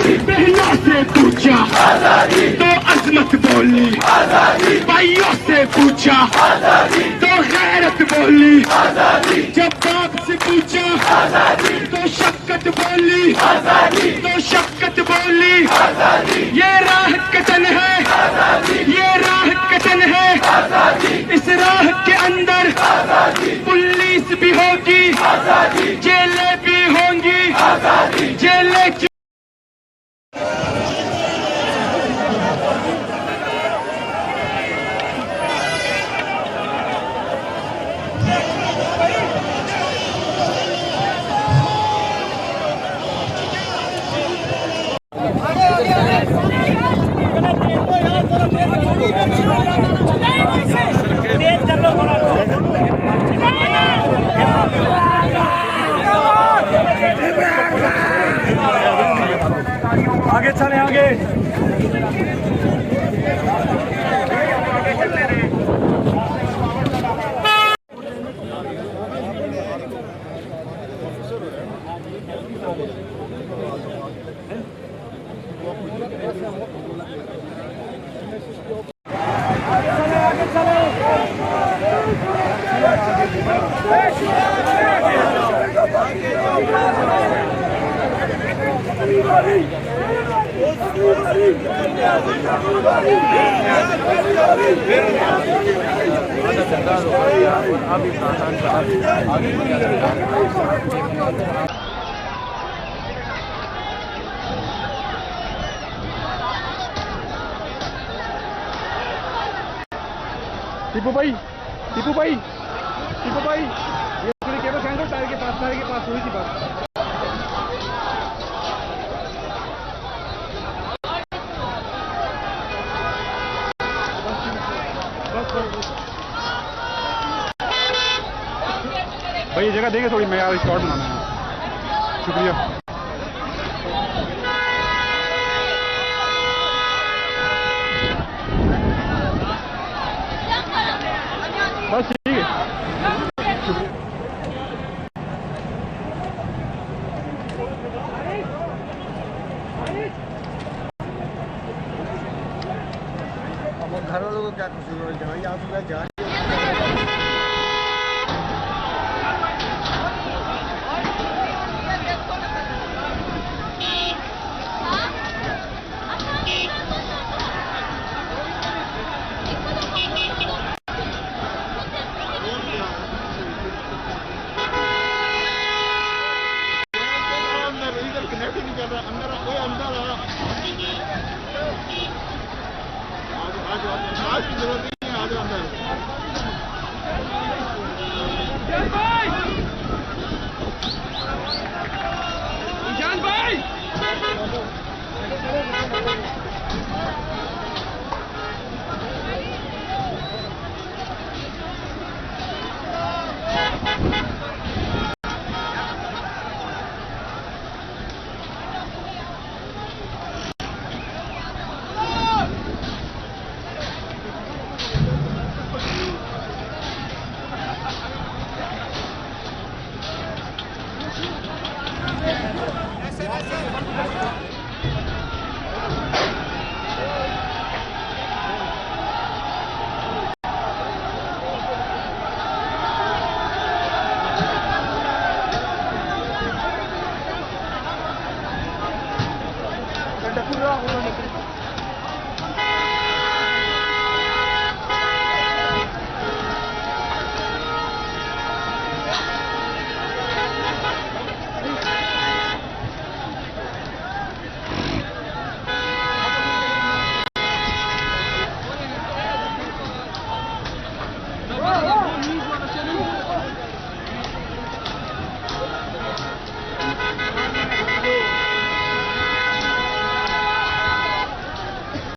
बहनों से पूछा तो अजमत बोली, भाइयों से पूछा तो गैरत बोली, जब बाप से पूछा तो शक्कत बोली, तो शक्कत बोली। ये राह कतन है, ये राह कतन है, इस राह के अंदर पुलिस भी होगी, जेलें भी होंगी, जेलें। आगे चले आगे। टीपू भाई, टीपू भाई, टीपू भाई, ये केबल टायर के पास हुई थी बात। भाई ये जगह देंगे थोड़ी, मैं यार शॉर्ट बनाना है। शुक्रिया। बस ठीक है। घर वालों को क्या कसूर है? आप जा आज की जरूरत नहीं है, आज अंदर ईशान भाई। Ada kurang